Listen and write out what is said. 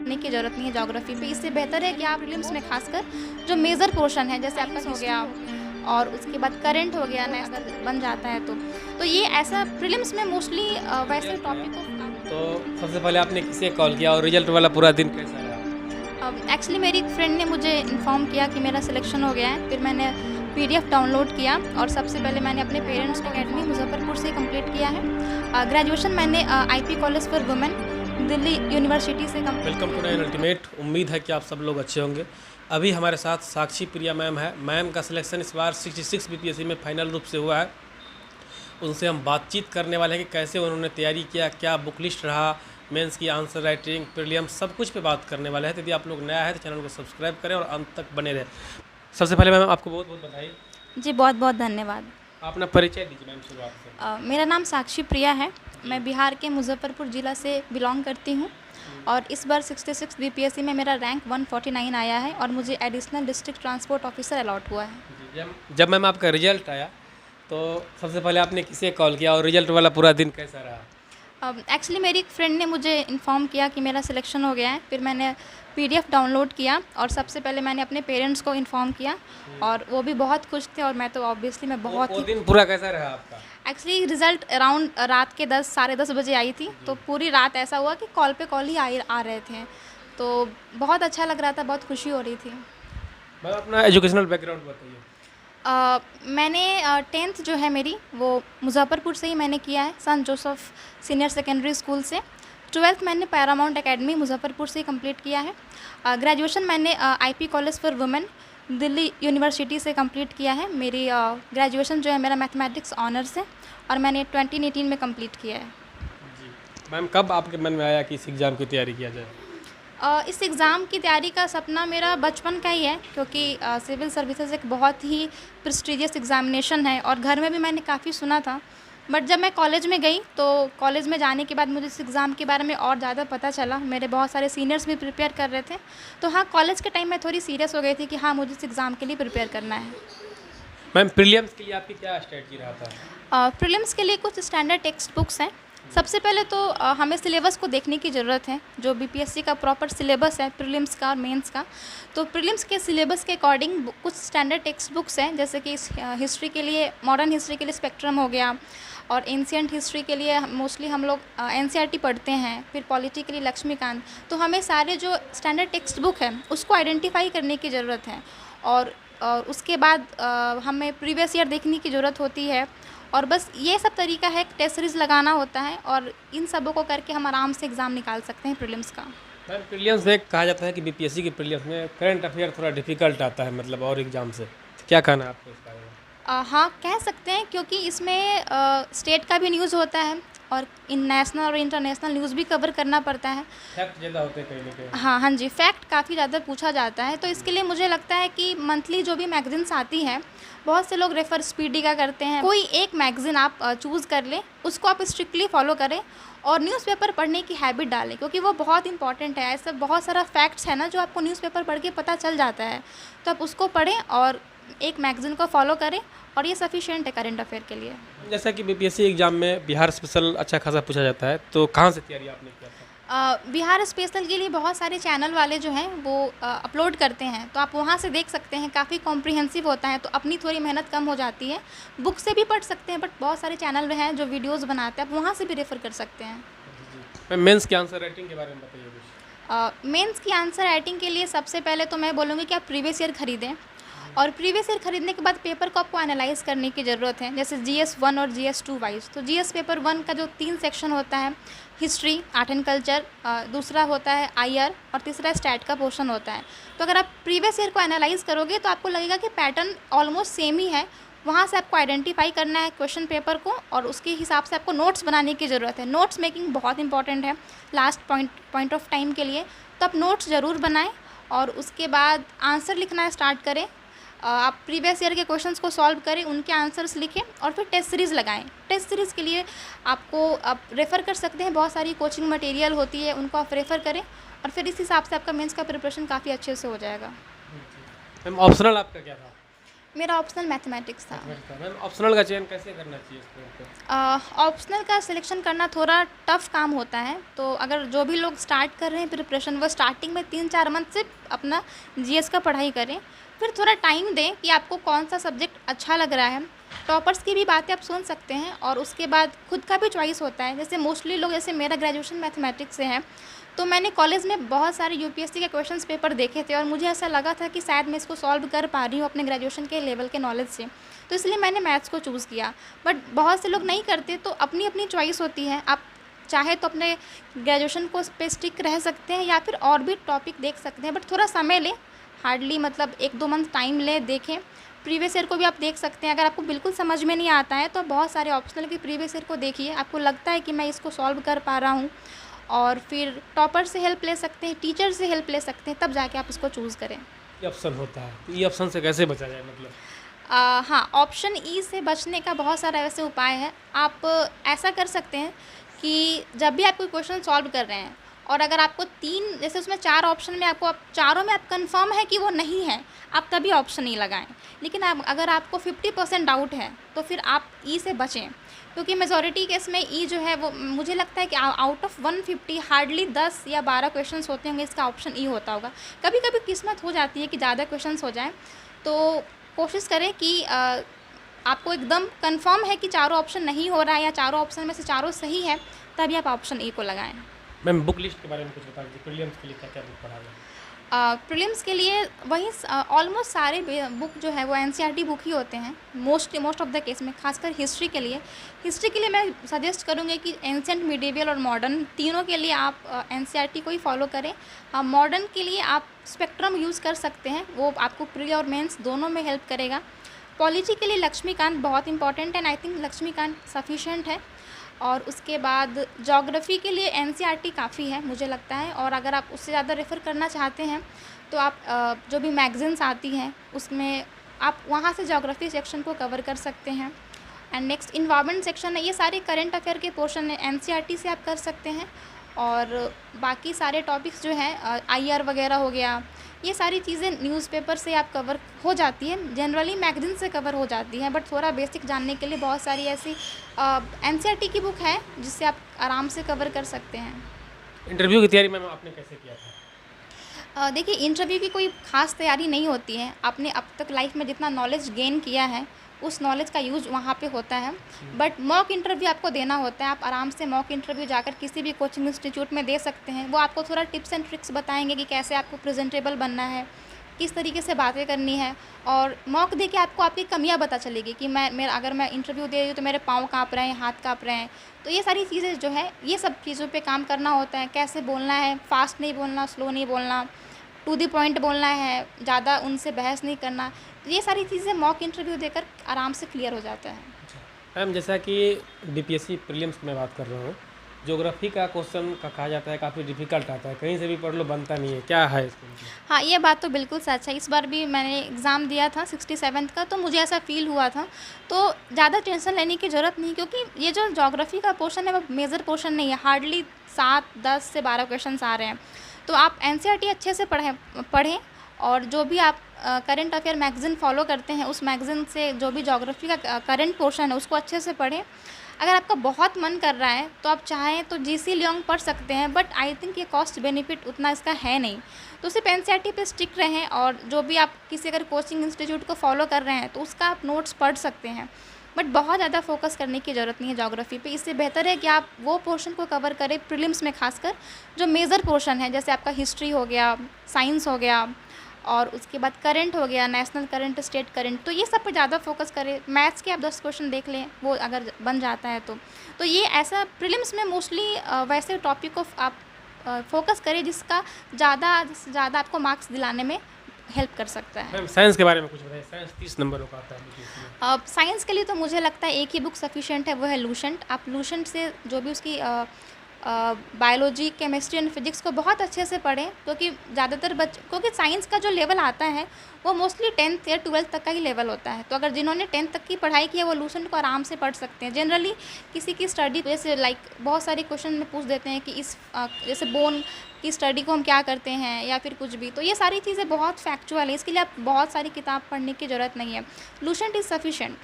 करने की ज़रूरत नहीं है ज्योग्राफी पे। इससे बेहतर है कि आप प्रीलिम्स में खासकर जो मेजर पोर्शन है, जैसे आपका हो गया और उसके बाद करंट हो गया, नेक्स्ट अगर बन जाता है तो ये ऐसा प्रीलिम्स में मोस्टली वैसे टॉपिक को। तो सबसे पहले आपने किसे कॉल किया और रिजल्ट वाला पूरा दिन कैसा रहा? एक्चुअली मेरी एक फ्रेंड ने मुझे इन्फॉर्म किया कि मेरा सिलेक्शन हो गया है। फिर मैंने पीडीएफ डाउनलोड किया और सबसे पहले मैंने अपने पेरेंट्स को अकेडमी मुजफ्फरपुर से कंप्लीट किया है। ग्रेजुएशन मैंने IP college for women Delhi university से complete. Welcome to nine ultimate. उम्मीद है कि आप सब लोग अच्छे होंगे। अभी हमारे साथ साक्षी प्रिया मैम है। मैम का सिलेक्शन इस बार 66 बीपीएससी में फाइनल रूप से हुआ है। उनसे हम बातचीत करने वाले हैं कि कैसे उन्होंने तैयारी किया, क्या बुक लिस्ट रहा, मेंस की आंसर राइटिंग, प्रीलियम, सब कुछ पे बात करने वाले हैं। तो यदि आप लोग नया है तो चैनल को सब्सक्राइब करें और अंत तक बने रहें। सबसे पहले मैम आपको बहुत बहुत बधाई। जी बहुत बहुत धन्यवाद। आप अपना परिचय दीजिए मैम शुरुआत से। मेरा नाम साक्षी प्रिया है। मैं बिहार के मुजफ्फरपुर ज़िला से बिलोंग करती हूँ और इस बार 66 बीपीएससी में मेरा रैंक 149 आया है और मुझे additional district transport officer allot हुआ है। जब मैम आपका रिजल्ट आया तो सबसे पहले आपने किसे कॉल किया और रिजल्ट वाला पूरा दिन कैसा रहा? एक्चुअली मेरी एक फ्रेंड ने मुझे इन्फॉर्म किया कि मेरा सिलेक्शन हो गया है। फिर मैंने पीडीएफ डाउनलोड किया और सबसे पहले मैंने अपने पेरेंट्स को इन्फॉर्म किया और वो भी बहुत खुश थे और मैं तो ऑब्वियसली मैं बहुत वो ही। दिन पूरा कैसा रहा आपका? एक्चुअली रिज़ल्ट अराउंड रात के 10 साढ़े 10 बजे आई थी, तो पूरी रात ऐसा हुआ कि कॉल पे कॉल ही आ रहे थे, तो बहुत अच्छा लग रहा था, बहुत खुशी हो रही थी। मैम अपना एजुकेशनल बैकग्राउंड बताइए। मैंने 10th जो है मेरी वो मुजफ्फरपुर से ही मैंने किया है, सन जोसेफ सीनियर सेकेंडरी स्कूल से। 12th मैंने पैरामाउंट एकेडमी मुजफ्फरपुर से ही कंप्लीट किया है। ग्रेजुएशन मैंने IP college for women Delhi university से कंप्लीट किया है। मेरी ग्रेजुएशन जो है मेरा मैथमेटिक्स ऑनर्स है और मैंने 2018 में कंप्लीट किया है। जी मैम, कब आपके मन में आया कि इस एग्ज़ाम की तैयारी किया जाए? इस एग्ज़ाम की तैयारी का सपना मेरा बचपन का ही है, क्योंकि सिविल सर्विसेज एक बहुत ही प्रेस्टीजियस एग्ज़ामिनेशन है और घर में भी मैंने काफ़ी सुना था। बट जब मैं कॉलेज में गई तो कॉलेज में जाने के बाद मुझे इस एग्ज़ाम के बारे में और ज़्यादा पता चला। मेरे बहुत सारे सीनियर्स भी प्रिपेयर कर रहे थे, तो हाँ, कॉलेज के टाइम में थोड़ी सीरियस हो गई थी कि हाँ, मुझे इस एग्ज़ाम के लिए प्रिपेयर करना है। मैम प्रीलिम्स के लिए आपकी क्या स्ट्रेटजी रहा था? प्रीलिम्स के लिए कुछ स्टैंडर्ड टेक्स्ट बुक्स हैं। सबसे पहले तो हमें सिलेबस को देखने की ज़रूरत है, जो बीपीएससी का प्रॉपर सिलेबस है प्रीलिम्स का और मेंस का। तो प्रीलिम्स के सिलेबस के अकॉर्डिंग कुछ स्टैंडर्ड टेक्स्ट बुक्स हैं, जैसे कि हिस्ट्री के लिए, मॉडर्न हिस्ट्री के लिए स्पेक्ट्रम हो गया और एंशिएंट हिस्ट्री के लिए मोस्टली हम लोग एनसीईआरटी पढ़ते हैं, फिर पॉलिटी के लिए लक्ष्मीकांत। तो हमें सारे जो स्टैंडर्ड टेक्स्ट बुक है उसको आइडेंटिफाई करने की ज़रूरत है और उसके बाद हमें प्रीवियस ईयर देखने की ज़रूरत होती है और बस ये सब तरीका है। टेस्ट सीरीज लगाना होता है और इन सबों को करके हम आराम से एग्ज़ाम निकाल सकते हैं प्रीलिम्स का। मैम प्रीलिम्स में कहा जाता है कि बीपीएससी की प्रीलिम्स में करंट अफेयर थोड़ा डिफिकल्ट आता है, मतलब और एग्जाम से। तो क्या कहना है आपको इस बारे में? हाँ, कह सकते हैं, क्योंकि इसमें स्टेट का भी न्यूज़ होता है और नेशनल और इंटरनेशनल न्यूज़ भी कवर करना पड़ता है। फैक्ट ज़्यादा होते हैं कहीं ना कहीं। हाँ जी, फैक्ट काफ़ी ज़्यादा पूछा जाता है, तो इसके लिए मुझे लगता है कि मंथली जो भी मैगजीन्स आती हैं, बहुत से लोग रेफ़र स्पीडी का करते हैं। कोई एक मैगज़ीन आप चूज़ कर लें, उसको आप स्ट्रिक्टली फॉलो करें और न्यूज़पेपर पढ़ने की हैबिट डालें, क्योंकि वो बहुत इंपॉर्टेंट है। ऐसा बहुत सारा फैक्ट्स है ना जो आपको न्यूज़पेपर पढ़ के पता चल जाता है, तो आप उसको पढ़ें और एक मैगज़ीन को फॉलो करें और ये सफिशिएंट है करंट अफेयर के लिए। जैसा कि बीपीएससी एग्जाम में बिहार स्पेशल अच्छा खासा पूछा जाता है, तो कहाँ से तैयारी आपने किया था? बिहार स्पेशल के लिए बहुत सारे चैनल वाले जो हैं वो अपलोड करते हैं, तो आप वहाँ से देख सकते हैं। काफ़ी कॉम्प्रिहेंसिव होता है, तो अपनी थोड़ी मेहनत कम हो जाती है। बुक से भी पढ़ सकते हैं, बट बहुत सारे चैनल हैं जो वीडियोस बनाते हैं, आप वहाँ से भी रेफ़र कर सकते हैं। मैम मेंस के आंसर राइटिंग के बारे में बताइए कुछ। मेंस की आंसर राइटिंग के लिए सबसे पहले तो मैं बोलूँगी कि आप प्रीवियस ईयर ख़रीदें और प्रीवियस ईयर ख़रीदने के बाद पेपर को आपको एनालाइज़ करने की ज़रूरत है, जैसे जीएस 1 और जीएस 2 वाइज। तो जीएस पेपर 1 का जो 3 सेक्शन होता है, हिस्ट्री, आर्ट एंड कल्चर, दूसरा होता है आईआर और तीसरा स्टैट का पोर्शन होता है। तो अगर आप प्रीवियस ईयर को एनालाइज़ करोगे तो आपको लगेगा कि पैटर्न ऑलमोस्ट सेम ही है। वहाँ से आपको आइडेंटिफाई करना है क्वेश्चन पेपर को और उसके हिसाब से आपको नोट्स बनाने की ज़रूरत है। नोट्स मेकिंग बहुत इंपॉर्टेंट है लास्ट पॉइंट ऑफ टाइम के लिए, तो आप नोट्स ज़रूर बनाएं और उसके बाद आंसर लिखना स्टार्ट करें। आप प्रीवियस ईयर के क्वेश्चंस को सॉल्व करें, उनके आंसर्स लिखें और फिर टेस्ट सीरीज़ लगाएं। टेस्ट सीरीज़ के लिए आप रेफ़र कर सकते हैं, बहुत सारी कोचिंग मटेरियल होती है, उनको आप रेफ़र करें और फिर इस हिसाब से आपका मेंस का प्रिपरेशन काफ़ी अच्छे से हो जाएगा। मैम ऑप्शनल आपका क्या था? मेरा ऑप्शनल मैथमेटिक्स था। मैम ऑप्शनल का चयन कैसे करना चाहिए इसको? ऑप्शनल का सिलेक्शन करना थोड़ा टफ काम होता है, तो अगर जो भी लोग स्टार्ट कर रहे हैं प्रिपरेशन, वो स्टार्टिंग में 3-4 मंथ से अपना जीएस का पढ़ाई करें, फिर थोड़ा टाइम दें कि आपको कौन सा सब्जेक्ट अच्छा लग रहा है। टॉपर्स की भी बातें आप सुन सकते हैं और उसके बाद खुद का भी चॉइस होता है। जैसे मोस्टली लोग, जैसे मेरा ग्रेजुएशन मैथमेटिक्स से है, तो मैंने कॉलेज में बहुत सारे यूपीएससी के क्वेश्चंस पेपर देखे थे और मुझे ऐसा लगा था कि शायद मैं इसको सॉल्व कर पा रही हूँ अपने ग्रेजुएशन के लेवल के नॉलेज से, तो इसलिए मैंने मैथ्स को चूज़ किया। बट बहुत से लोग नहीं करते, तो अपनी अपनी चॉइस होती है। आप चाहे तो अपने ग्रेजुएशन को पे स्टिक रह सकते हैं या फिर और भी टॉपिक देख सकते हैं, बट थोड़ा समय लें, हार्डली मतलब 1-2 मंथ टाइम लें, देखें। प्रीवियस ईयर को भी आप देख सकते हैं। अगर आपको बिल्कुल समझ में नहीं आता है तो बहुत सारे ऑप्शनल के प्रीवियस ईयर को देखिए, आपको लगता है कि मैं इसको सॉल्व कर पा रहा हूँ, और फिर टॉपर से हेल्प ले सकते हैं, टीचर से हेल्प ले सकते हैं, तब जाके आप इसको चूज़ करें। ये ऑप्शन होता है, तो ये ऑप्शन से कैसे बचा जाए मतलब? हाँ, ऑप्शन ई से बचने का बहुत सारा वैसे उपाय है। आप ऐसा कर सकते हैं कि जब भी आप कोई क्वेश्चन सॉल्व कर रहे हैं और अगर आपको 3, जैसे उसमें 4 ऑप्शन में आपको चारों में आप कंफर्म है कि वो नहीं है, आप तभी ऑप्शन ई लगाएं। लेकिन अगर आपको 50% डाउट है तो फिर आप ई से बचें, क्योंकि मेजॉरिटी केस में ई जो है वो मुझे लगता है कि आउट ऑफ 150 हार्डली 10 या 12 क्वेश्चंस होते होंगे इसका ऑप्शन ई होता होगा। कभी कभी किस्मत हो जाती है कि ज़्यादा क्वेश्चंस हो जाएं, तो कोशिश करें कि आपको एकदम कंफर्म है कि चारों ऑप्शन नहीं हो रहा है या चारों ऑप्शन में से चारों सही है, तभी आप ऑप्शन ई को लगाएं। मैम बुक लिस्ट के बारे में कुछ बता दीजिए, प्रीलिम्स के लिए क्या क्या बुक पढ़ा है? प्रीलिम्स के लिए वही ऑलमोस्ट सारे बुक जो है वो एनसीईआरटी बुक ही होते हैं मोस्ट ऑफ द केस में। खासकर हिस्ट्री के लिए मैं सजेस्ट करूँगी कि एंशिएंट, मिडिवल और मॉडर्न तीनों के लिए आप एनसीईआरटी को ही फॉलो करें। मॉडर्न के लिए आप स्पेक्ट्रम यूज़ कर सकते हैं, वो आपको प्री और मेंस दोनों में हेल्प करेगा। पॉलिटी के लिए लक्ष्मीकांत बहुत इंपॉर्टेंट है, आई थिंक लक्ष्मीकांत सफिशेंट है। और उसके बाद ज्योग्राफी के लिए एनसीईआरटी काफ़ी है मुझे लगता है, और अगर आप उससे ज़्यादा रेफ़र करना चाहते हैं तो आप जो भी मैगज़ीन्स आती हैं उसमें आप वहाँ से ज्योग्राफी सेक्शन को कवर कर सकते हैं। एंड नेक्स्ट इन्वायरमेंट सेक्शन है, ये सारे करंट अफेयर के पोर्शन है, एनसीईआरटी से आप कर सकते हैं। और बाकी सारे टॉपिक्स जो हैं आईआर वगैरह हो गया, ये सारी चीज़ें न्यूज़पेपर से आप कवर हो जाती है, जनरली मैगज़ीन से कवर हो जाती हैं। बट थोड़ा बेसिक जानने के लिए बहुत सारी ऐसी एनसीईआरटी की बुक है जिससे आप आराम से कवर कर सकते हैं। इंटरव्यू की तैयारी मैम आपने कैसे किया था? देखिए, इंटरव्यू की कोई ख़ास तैयारी नहीं होती है। आपने अब तक लाइफ में जितना नॉलेज गेन किया है उस नॉलेज का यूज़ वहाँ पे होता है। बट मॉक इंटरव्यू आपको देना होता है। आप आराम से मॉक इंटरव्यू जाकर किसी भी कोचिंग इंस्टीट्यूट में दे सकते हैं। वो आपको थोड़ा टिप्स एंड ट्रिक्स बताएंगे कि कैसे आपको प्रेजेंटेबल बनना है, किस तरीके से बातें करनी है। और मॉक दे के आपको आपकी कमियां पता चलेगी कि अगर मैं इंटरव्यू दे रही हूँ तो मेरे पाँव काँप रहे हैं, हाथ काँप रहे हैं। तो ये सारी चीज़ें जो है, ये सब चीज़ों पे काम करना होता है। कैसे बोलना है, फास्ट नहीं बोलना, स्लो नहीं बोलना, टू द पॉइंट बोलना है, ज़्यादा उनसे बहस नहीं करना। ये सारी चीज़ें मॉक इंटरव्यू देकर आराम से क्लियर हो जाता है। मैम जैसा कि डीपीएससी प्रीलिम्स की मैं बात कर रहा हूँ, ज्योग्राफी का क्वेश्चन का कहा जाता है काफ़ी डिफ़िकल्ट आता है, कहीं से भी पढ़ लो बनता नहीं है, क्या है इसमें? हाँ, ये बात तो बिल्कुल सच है। इस बार भी मैंने एग्ज़ाम दिया था 67th का, तो मुझे ऐसा फ़ील हुआ था। तो ज़्यादा टेंशन लेने की ज़रूरत नहीं, क्योंकि ये जो ज्योग्राफी का पोर्शन है वो मेजर पोर्शन नहीं है। हार्डली 7, 10 से 12 क्वेश्चंस आ रहे हैं। तो आप एनसीईआरटी अच्छे से पढ़ें और जो भी आप करंट अफेयर मैगज़ीन फॉलो करते हैं उस मैगज़ीन से जो भी ज्योग्राफी का करंट पोर्शन है उसको अच्छे से पढ़ें। अगर आपका बहुत मन कर रहा है तो आप चाहें तो जीसी लियोंग पढ़ सकते हैं, बट आई थिंक ये कॉस्ट बेनिफिट उतना इसका है नहीं। तो सिर्फ एनसीईआरटी पे स्टिक रहें, और जो भी आप किसी अगर कोचिंग इंस्टीट्यूट को फॉलो कर रहे हैं तो उसका आप नोट्स पढ़ सकते हैं। बट बहुत ज़्यादा फोकस करने की ज़रूरत नहीं है ज्योग्राफी पे। इससे बेहतर है कि आप वो पोर्शन को कवर करें प्रीलिम्स में, खासकर जो मेजर पोर्शन है, जैसे आपका हिस्ट्री हो गया, साइंस हो गया, और उसके बाद करंट हो गया, नेशनल करंट, स्टेट करंट। तो ये सब पे ज़्यादा फोकस करें। मैथ्स के आप 10 क्वेश्चन देख लें, वो अगर बन जाता है तो ये ऐसा प्रीलिम्स में मोस्टली वैसे टॉपिक को आप फोकस करें जिसका ज़्यादा से ज़्यादा आपको मार्क्स दिलाने में हेल्प कर सकता है। मैम साइंस के बारे में कुछ बताइए, साइंस 30 नंबरों का आता है। साइंस के लिए तो मुझे लगता है एक ही बुक सफिशिएंट है, वो है लूसेंट। आप लूसेंट से जो भी उसकी बायोलॉजी, केमिस्ट्री एंड फिजिक्स को बहुत अच्छे से पढ़ें, क्योंकि ज़्यादातर क्योंकि साइंस का जो लेवल आता है वो मोस्टली 10th या 12th तक का ही लेवल होता है। तो अगर जिन्होंने 10th तक की पढ़ाई की है वो लूसेंट को आराम से पढ़ सकते हैं। जनरली किसी की स्टडी जैसे बहुत सारे क्वेश्चन में पूछ देते हैं कि जैसे बोन की स्टडी को हम क्या करते हैं या फिर कुछ भी, तो ये सारी चीज़ें बहुत फैक्चुअल है, इसके लिए आप बहुत सारी किताब पढ़ने की ज़रूरत नहीं है। Lucent is sufficient.